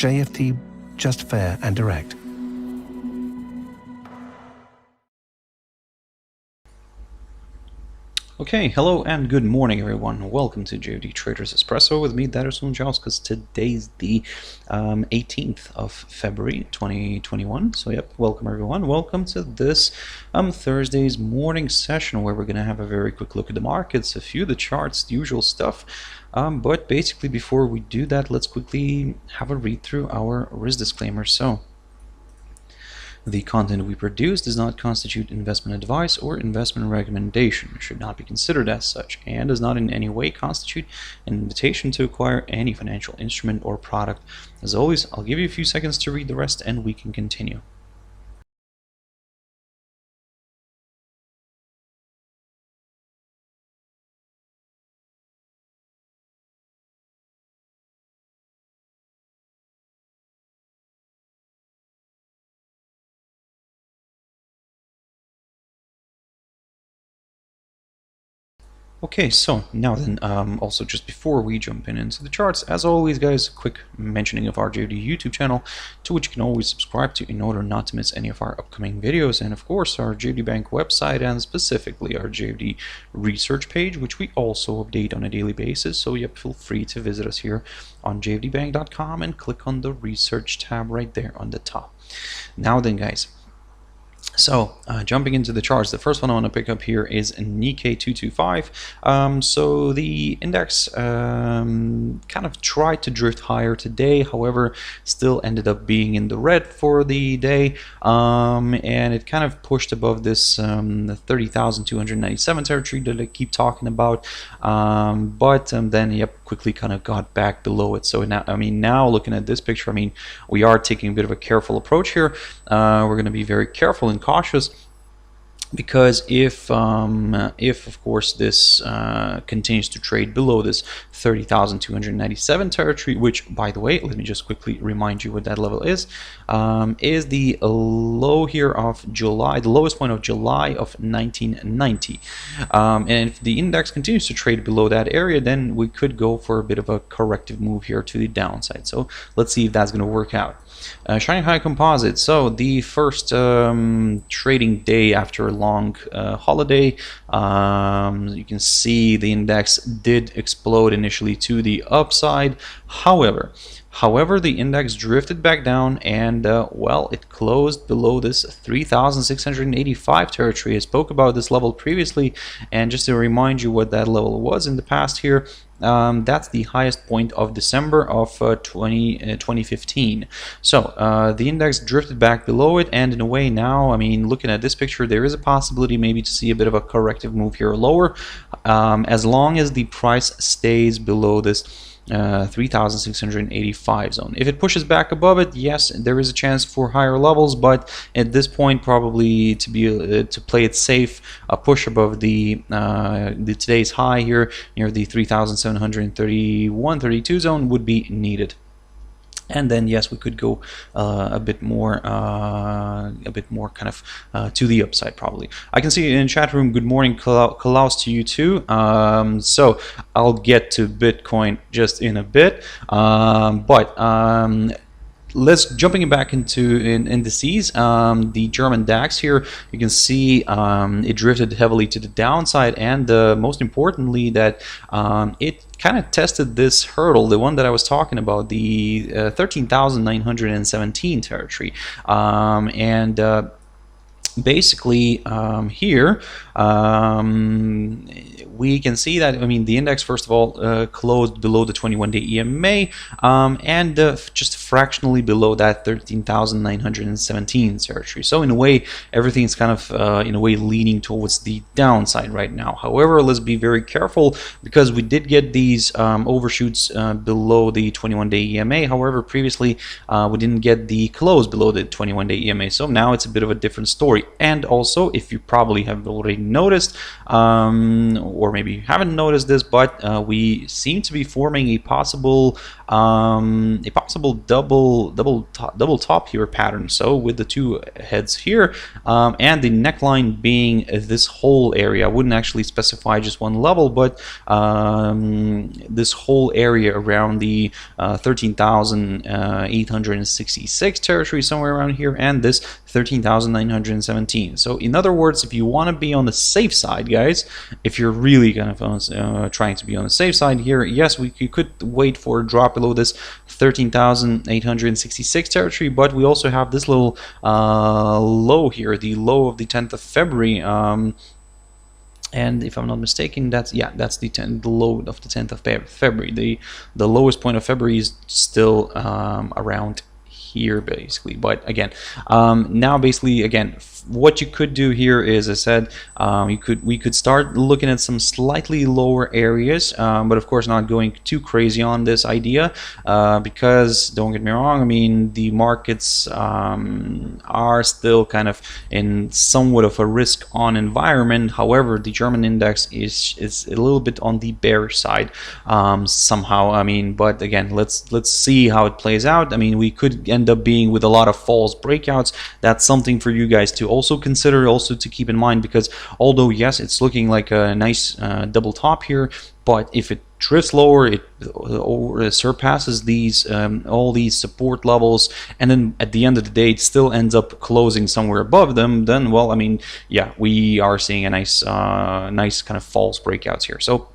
JFD, just fair and direct. Okay, hello and good morning everyone. Welcome to JFD Traders Espresso with me, Darius Anucauskas. Today's the 18th of February 2021. So yep, welcome everyone. Welcome to this Thursday's morning session where we're going to have a very quick look at the markets, a few of the charts, the usual stuff. But basically before we do that, let's quickly have a read through our risk disclaimer. So, the content we produce does not constitute investment advice or investment recommendation, should not be considered as such, and does not in any way constitute an invitation to acquire any financial instrument or product. As always, I'll give you a few seconds to read the rest and we can continue. Okay, so now then, also just before we jump into the charts, as always guys, a quick mentioning of our JFD YouTube channel, to which you can always subscribe to in order not to miss any of our upcoming videos, and of course our JFD Bank website and specifically our JFD research page, which we also update on a daily basis. So yep, feel free to visit us here on jfdbank.com and click on the research tab right there on the top. Now then guys, so jumping into the charts, the first one I want to pick up here is Nikkei 225. So the index kind of tried to drift higher today, however still ended up being in the red for the day, and it kind of pushed above this 30,297 territory that I keep talking about, but then yep, quickly kind of got back below it. So now, now looking at this picture, we are taking a bit of a careful approach here. We're going to be very careful and cautious, because if of course this continues to trade below this 30,297 territory, which by the way, let me just quickly remind you what that level is the low here of July, the lowest point of July of 1990, and if the index continues to trade below that area, then we could go for a bit of a corrective move here to the downside. So let's see if that's going to work out. Shanghai Composite, so the first trading day after a long holiday, you can see the index did explode initially to the upside. However, the index drifted back down and well, it closed below this 3,685 territory. I spoke about this level previously, and just to remind you what that level was in the past here, that's the highest point of December of 2015. So the index drifted back below it, and in a way now, looking at this picture, there is a possibility maybe to see a bit of a corrective move here lower, as long as the price stays below this 3,685 zone. If it pushes back above it, yes, there is a chance for higher levels, but at this point, probably to play it safe, a push above the today's high here near the 3,731-32 zone would be needed. And then yes, we could go a bit more kind of to the upside probably. I can see in chat room, good morning Klaus to you too. So I'll get to Bitcoin just in a bit, but let's jumping back into indices. The German DAX here, you can see it drifted heavily to the downside, and most importantly that it kind of tested this hurdle, the one that I was talking about, the 13,917 territory, and basically here we can see that the index first of all closed below the 21-day EMA, and just fractionally below that 13,917 territory. So in a way, everything's kind of in a way leaning towards the downside right now. However, let's be very careful, because we did get these overshoots below the 21-day EMA. However, previously we didn't get the close below the 21-day EMA. So now it's a bit of a different story. avoid. And also, if you probably have already noticed, or maybe you haven't noticed this, but we seem to be forming a possible double top here pattern. So with the two heads here, and the neckline being this whole area. I wouldn't actually specify just one level, but this whole area around the 13,866 territory, somewhere around here, and this 13,917. So in other words, if you want to be on the safe side, guys, if you're really kind of trying to be on the safe side here, yes, you could wait for a drop below this 13,866 territory, but we also have this little low here, the low of the 10th of February. And if I'm not mistaken, that's the low of the 10th of February. The lowest point of February is still around here, basically. But again, now basically, again, what you could do here is, as I said, we could start looking at some slightly lower areas, but of course not going too crazy on this idea, because don't get me wrong, I mean, the markets are still kind of in somewhat of a risk on environment. However, the German index is a little bit on the bearish side somehow. I mean, but again, let's see how it plays out. I mean, we could end up being with a lot of false breakouts. That's something for you guys to also consider, also to keep in mind, because although yes, it's looking like a nice double top here, but if it drifts lower, it surpasses these all these support levels, and then at the end of the day it still ends up closing somewhere above them, then, well, I mean, yeah, we are seeing a nice nice kind of false breakouts here. So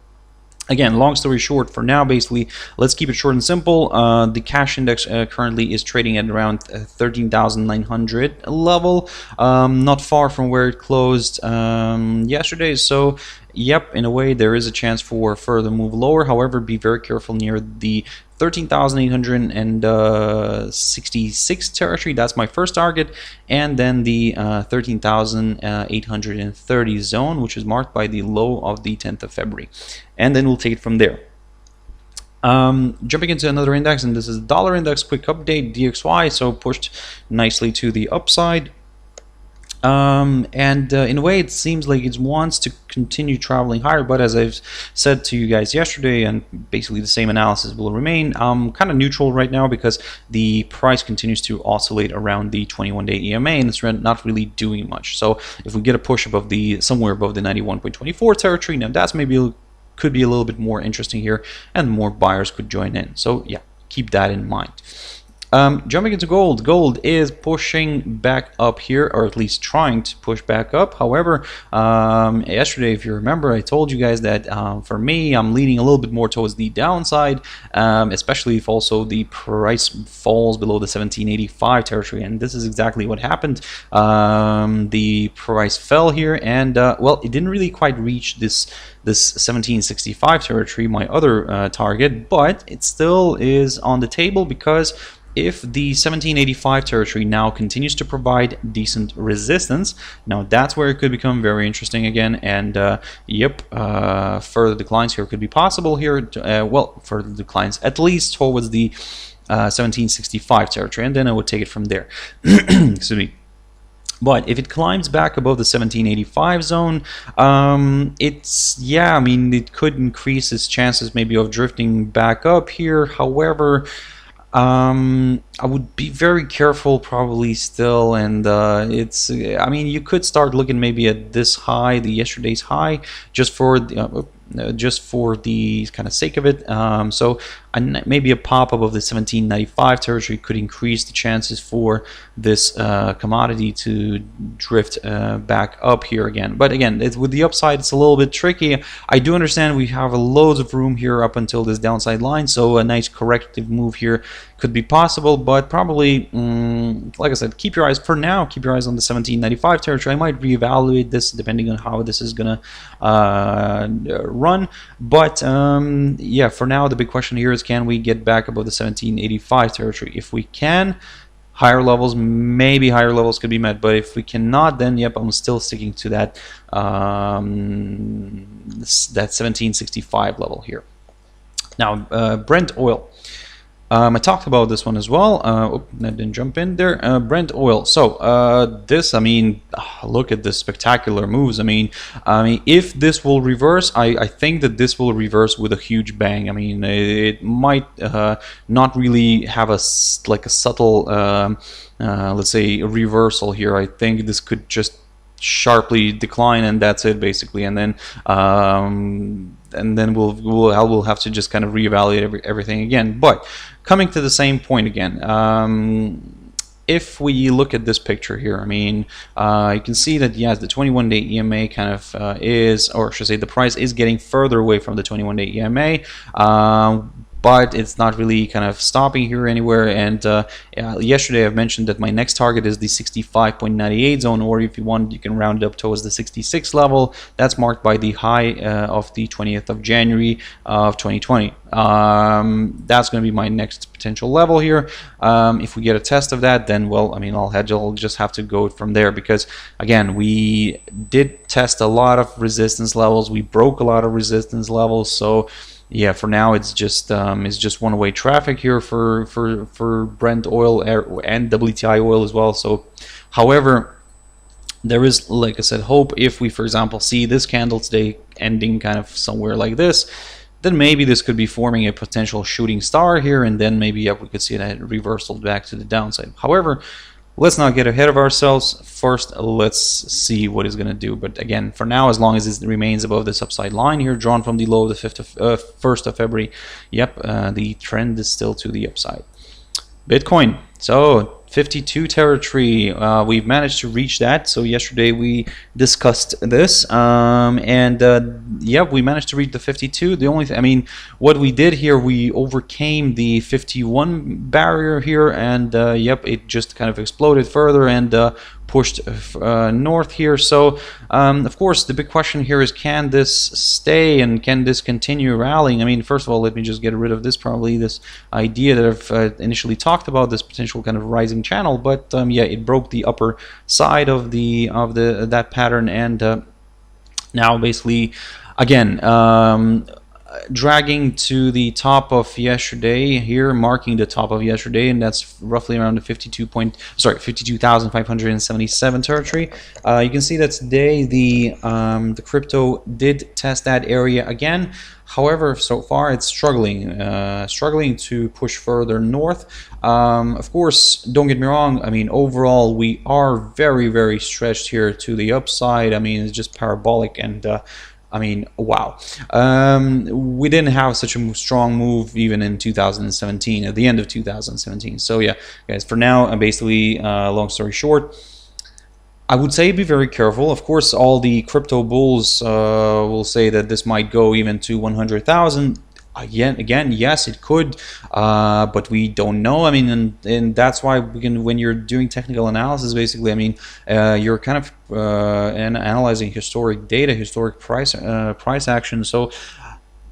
again, long story short, for now, basically, let's keep it short and simple. The cash index currently is trading at around 13,900 level, not far from where it closed yesterday. So yep, in a way, there is a chance for a further move lower. However, be very careful near the 13,866 territory. That's my first target, and then the 13,830 zone, which is marked by the low of the 10th of February, and then we'll take it from there. Jumping into another index, and this is the dollar index. Quick update: DXY, so pushed nicely to the upside. In a way, it seems like it wants to continue traveling higher, but as I've said to you guys yesterday, and basically the same analysis will remain, kind of neutral right now, because the price continues to oscillate around the 21-day EMA, and it's not really doing much. So if we get a push above somewhere above the 91.24 territory, now that's maybe could be a little bit more interesting here, and more buyers could join in. So yeah, keep that in mind. Jumping into gold. Gold is pushing back up here, or at least trying to push back up. However, yesterday, if you remember, I told you guys that for me, I'm leaning a little bit more towards the downside, especially if also the price falls below the 1785 territory, and this is exactly what happened. The price fell here, and well, it didn't really quite reach this 1765 territory, my other target, but it still is on the table, because if the 1785 territory now continues to provide decent resistance, now that's where it could become very interesting again, and yep, further declines here could be possible here. Well, further declines at least towards the 1765 territory, and then I would take it from there. Excuse me. But if it climbs back above the 1785 zone, yeah, I mean, it could increase its chances maybe of drifting back up here. However, I would be very careful probably still, and I mean, you could start looking maybe at this high, the yesterday's high, just for the kind of sake of it. So maybe a pop above the 1795 territory could increase the chances for this commodity to drift back up here again. But again, with the upside, it's a little bit tricky. I do understand we have loads of room here up until this downside line, so a nice corrective move here could be possible, but probably, like I said, keep your eyes on the 1795 territory. I might reevaluate this depending on how this is gonna run, but yeah, for now the big question here is, can we get back above the 1785 territory? If we can, maybe higher levels could be met, but if we cannot, then yep, I'm still sticking to that that 1765 level here. Now, Brent Oil. I talked about this one as well. I didn't jump in there. Brent Oil. So this, I mean, look at this spectacular moves. I mean, if this will reverse, I think that this will reverse with a huge bang. I mean, it might not really have a subtle, let's say, reversal here. I think this could just sharply decline, and that's it basically. And then we'll have to just kind of reevaluate everything again. But coming to the same point again, if we look at this picture here, I mean, you can see that yes, the 21-day EMA kind of is, or I should say, the price is getting further away from the 21-day EMA. But it's not really kind of stopping here anywhere. And yesterday I've mentioned that my next target is the 65.98 zone, or if you want, you can round it up towards the 66 level. That's marked by the high of the 20th of January of 2020. That's going to be my next potential level here. If we get a test of that, then, well, I mean, I'll just have to go from there, because again, we did test a lot of resistance levels. We broke a lot of resistance levels. So yeah, for now it's just one-way traffic here for Brent oil and WTI oil as well. So, however, there is, like I said, hope. If we, for example, see this candle today ending kind of somewhere like this, then maybe this could be forming a potential shooting star here, and then maybe we could see a reversal back to the downside. However, let's not get ahead of ourselves. First, let's see what it's going to do. But again, for now, as long as it remains above this upside line here, drawn from the low of the 1st of February, yep, the trend is still to the upside. Bitcoin. So 52 territory, we've managed to reach that. So yesterday we discussed this, yeah, we managed to reach the 52. The only thing, I mean, what we did here, we overcame the 51 barrier here, and yep, it just kind of exploded further and pushed north here. So of course the big question here is, can this stay and can this continue rallying? I mean, first of all, let me just get rid of this, probably this idea that I've initially talked about, this potential kind of rising channel. But yeah, it broke the upper side of that pattern, and now basically again dragging to the top of yesterday here, marking the top of yesterday, and that's roughly around the 52,577 territory. You can see that today the crypto did test that area again. However, so far it's struggling to push further north. Of course, don't get me wrong, I mean, overall we are very, very stretched here to the upside. I mean, it's just parabolic, and I mean, wow. We didn't have such a strong move even in 2017, at the end of 2017. So yeah, guys, for now, basically, long story short, I would say be very careful. Of course, all the crypto bulls will say that this might go even to 100,000. Again, yes, it could, but we don't know. I mean, and that's why we can, when you're doing technical analysis, basically, I mean, you're kind of analyzing historic data, historic price action. So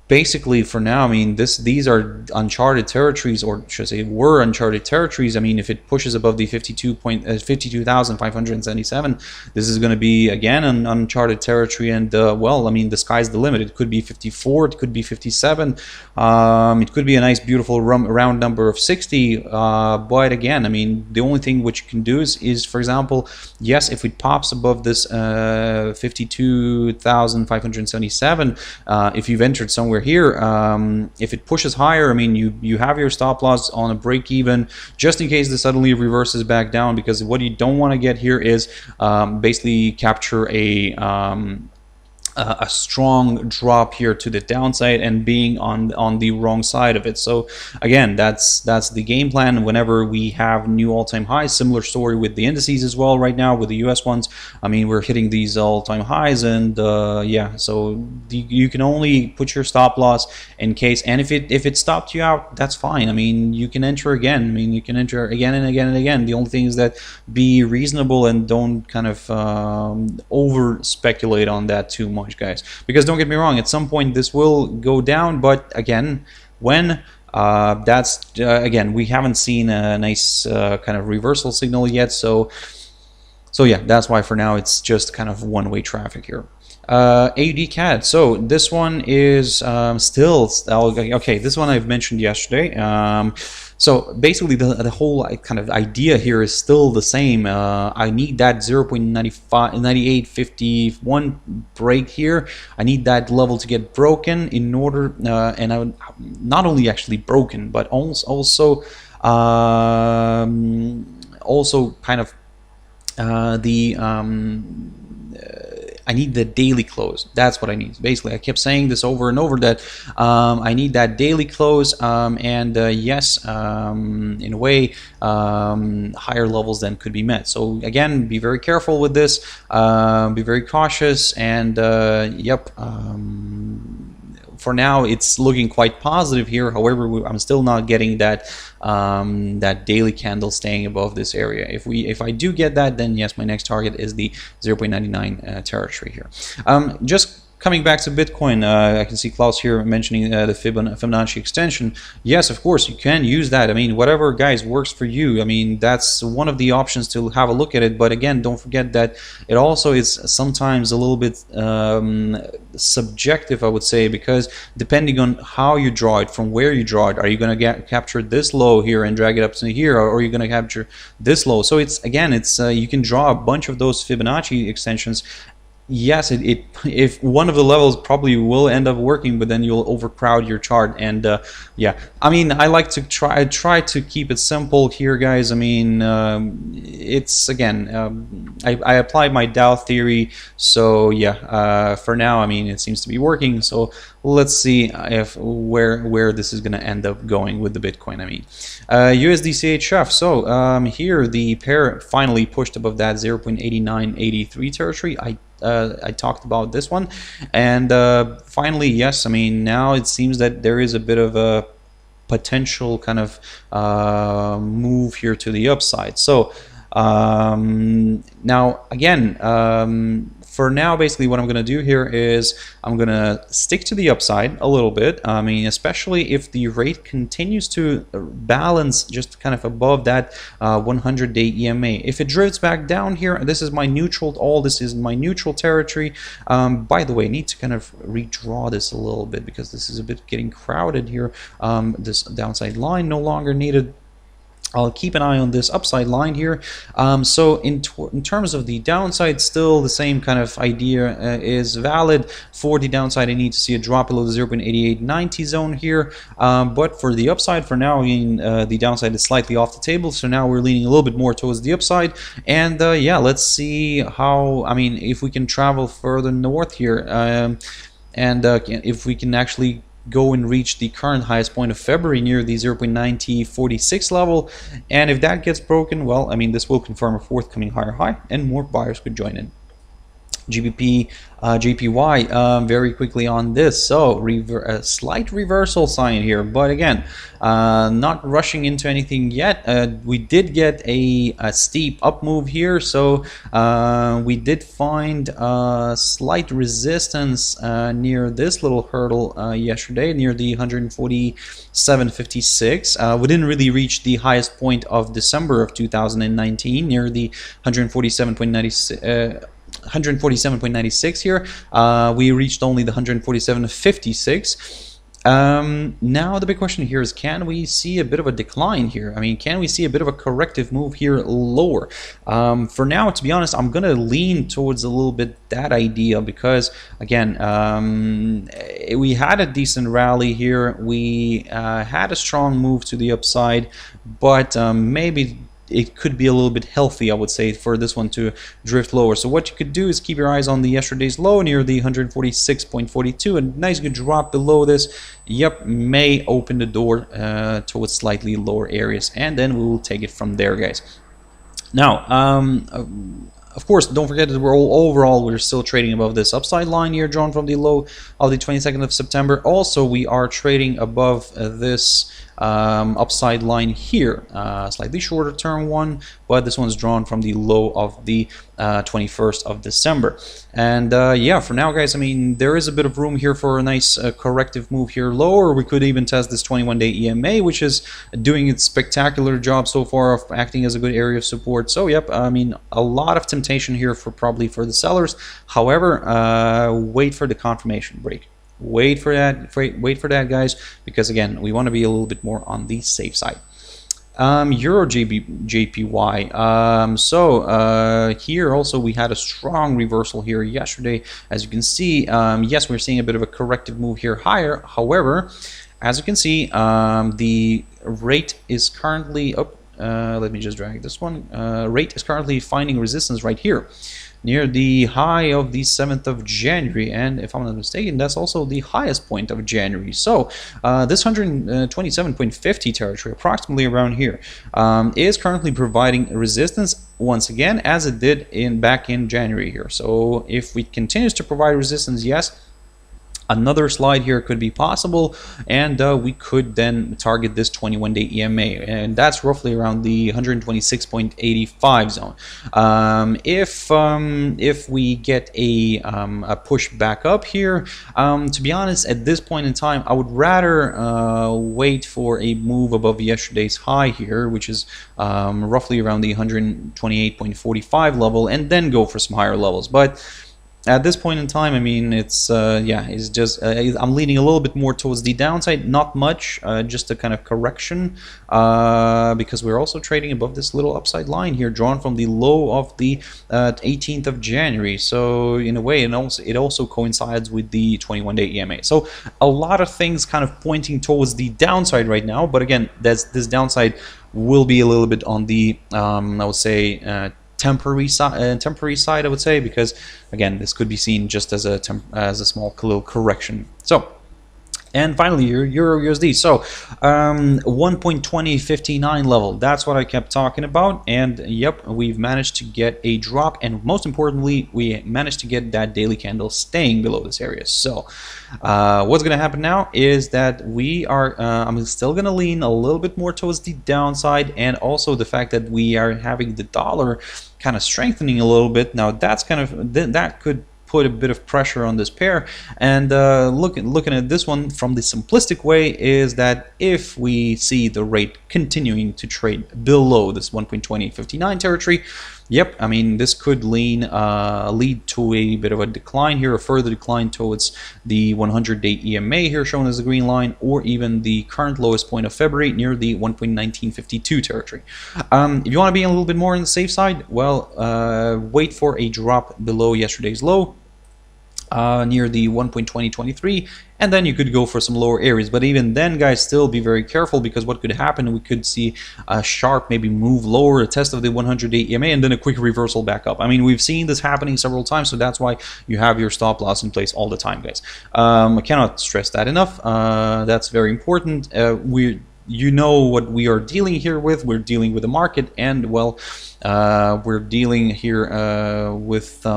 basically, for now, I mean, these are uncharted territories, or should I say, were uncharted territories. I mean, if it pushes above the 52,577, this is going to be again an uncharted territory, and well, I mean, the sky's the limit. It could be 54, it could be 57, it could be a nice, beautiful round number of 60. But again, I mean, the only thing which you can do is, for example, yes, if it pops above this 52,577, if you've entered somewhere here, if it pushes higher, I mean, you have your stop loss on a break even, just in case this suddenly reverses back down, because what you don't want to get here is basically capture a strong drop here to the downside and being on the wrong side of it. So again, that's the game plan whenever we have new all-time highs. Similar story with the indices as well right now with the US ones. I mean, we're hitting these all-time highs, and yeah, so you can only put your stop loss in case, and if it stopped you out, that's fine. I mean, you can enter again. I mean, you can enter again and again and again. The only thing is that be reasonable and don't kind of over speculate on that too much, guys, because don't get me wrong, at some point this will go down, but again, when that's again, we haven't seen a nice kind of reversal signal yet. So yeah, that's why for now it's just kind of one-way traffic here. AUDCAD. So this one is still okay. This one I've mentioned yesterday. So basically, the whole kind of idea here is still the same. I need that 0.9851 break here. I need that level to get broken in order, and I would not only actually broken, but also kind of I need the daily close. That's what I need. Basically, I kept saying this over and over that I need that daily close, and yes, in a way, higher levels then could be met. So again, be very careful with this. Be very cautious, and yep. For now, it's looking quite positive here. However, I'm still not getting that that daily candle staying above this area. If I do get that, then yes, my next target is the 0.99 territory here. Just coming back to Bitcoin, I can see Klaus here mentioning the Fibonacci extension. Yes, of course, you can use that. I mean, whatever, guys, works for you. I mean, that's one of the options to have a look at it. But again, don't forget that it also is sometimes a little bit subjective, I would say, because depending on how you draw it, from where you draw it, are you going to capture this low here and drag it up to here, or are you going to capture this low? So it's, again, it's you can draw a bunch of those Fibonacci extensions. Yes, if one of the levels probably will end up working, but then you'll overcrowd your chart. And yeah, I mean, I like to try to keep it simple here, guys. I mean, it's, again, I applied my Dow theory, so yeah, for now, I mean, it seems to be working. So let's see if where this is going to end up going with the Bitcoin. I mean, USDCHF. So here the pair finally pushed above that 0.8983 territory. I talked about this one, and finally, yes, I mean, now it seems that there is a bit of a potential kind of move here to the upside. So now again, for now, basically what I'm going to do here is I'm going to stick to the upside a little bit. I mean, especially if the rate continues to balance just kind of above that 100-day EMA. If it drifts back down here, this is my neutral, all this is my neutral territory. By the way, I need to kind of redraw this a little bit because this is a bit getting crowded here. This downside line no longer needed. I'll keep an eye on this upside line here. So in terms of the downside, still the same kind of idea is valid. For the downside, I need to see a drop below the 0.8890 zone here. But for the upside, for now, I mean, the downside is slightly off the table. So now we're leaning a little bit more towards the upside. And yeah, let's see how, I mean, if we can travel further north here. And if we can actually go and reach the current highest point of February near the 0.9046 level, and if that gets broken, well, I mean, this will confirm a forthcoming higher high and more buyers could join in. GBPJPY, very quickly on this. So a slight reversal sign here, but again, not rushing into anything yet. We did get a steep up move here, so we did find slight resistance near this little hurdle yesterday, near the 147.56. We didn't really reach the highest point of December of 2019 near the 147.96 here. We reached only the 147.56. Now the big question here is, can we see a bit of a decline here? I mean, can we see a bit of a corrective move here lower? For now, to be honest, I'm gonna lean towards a little bit that idea, because again, we had a decent rally here, we had a strong move to the upside, but maybe it could be a little bit healthy, I would say, for this one to drift lower. So what you could do is keep your eyes on the yesterday's low near the 146.42. A nice good drop below this, yep, may open the door towards slightly lower areas, and then we will take it from there, guys. Now, of course, don't forget that we're still trading above this upside line here, drawn from the low of the 22nd of September. Also, we are trading above this upside line here, slightly shorter term one, but this one's drawn from the low of the 21st of December. And yeah, for now, guys, I mean, there is a bit of room here for a nice corrective move here lower. We could even test this 21-day EMA, which is doing its spectacular job so far of acting as a good area of support. So yep, I mean, a lot of temptation here for probably for the sellers. However, wait for the confirmation break. Wait for that, guys, because again, we want to be a little bit more on the safe side. EURJPY. Here also we had a strong reversal here yesterday. As you can see, yes, we're seeing a bit of a corrective move here higher. However, as you can see, the rate is currently up. Let me just drag this one. Rate is currently finding resistance right here near the high of the 7th of January, and if I'm not mistaken, that's also the highest point of January. So this 127.50 territory, approximately around here, is currently providing resistance once again, as it did back in January here. So if it continues to provide resistance, yes, another slide here could be possible, and we could then target this 21-day EMA, and that's roughly around the 126.85 zone. If we get a push back up here, to be honest, at this point in time, I would rather wait for a move above yesterday's high here, which is roughly around the 128.45 level, and then go for some higher levels. But at this point in time, I mean, it's yeah, it's just I'm leaning a little bit more towards the downside, not much, just a kind of correction, because we're also trading above this little upside line here, drawn from the low of the 18th of January. So in a way, it also coincides with the 21-day EMA. So a lot of things kind of pointing towards the downside right now. But again, this downside will be a little bit on the I would say temporary side, I would say, because again, this could be seen just as a small little correction. So, and finally, EURUSD. So 1.2059 level, that's what I kept talking about. And yep, we've managed to get a drop, and most importantly, we managed to get that daily candle staying below this area. So what's going to happen now is that we are I'm still going to lean a little bit more towards the downside, and also the fact that we are having the dollar kind of strengthening a little bit. Now that's kind of, that could put a bit of pressure on this pair. And looking at this one from the simplistic way is that if we see the rate continuing to trade below this 1.2059 territory, yep, I mean, this could lead to a bit of a decline here, a further decline towards the 100-day EMA here shown as the green line, or even the current lowest point of February near the 1.1952 territory. If you want to be a little bit more on the safe side, well, wait for a drop below yesterday's low, near the 1.2023, and then you could go for some lower areas. But even then, guys, still be very careful, because what could happen, we could see a sharp maybe move lower, a test of the 100-day EMA, and then a quick reversal back up. I mean, we've seen this happening several times, so that's why you have your stop loss in place all the time, guys. I cannot stress that enough. That's very important. You know what we are dealing here with. We're dealing with the market, and well, we're dealing here with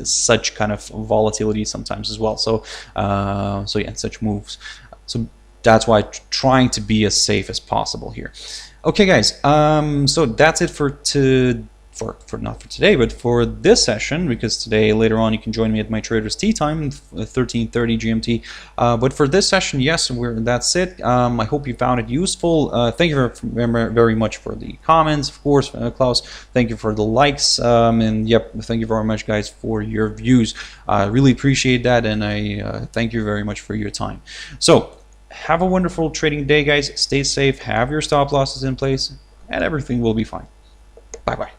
such kind of volatility sometimes as well. So so yeah, such moves. So that's why trying to be as safe as possible here. Okay, guys. So that's it for not for today, but for this session, because today later on you can join me at my trader's tea time, 13:30 GMT. But for this session, yes, that's it. I hope you found it useful. Thank you very much for the comments, of course, Klaus. Thank you for the likes, and yep, thank you very much, guys, for your views. I really appreciate that, and I thank you very much for your time. So have a wonderful trading day, guys. Stay safe, have your stop losses in place, and everything will be fine. Bye bye.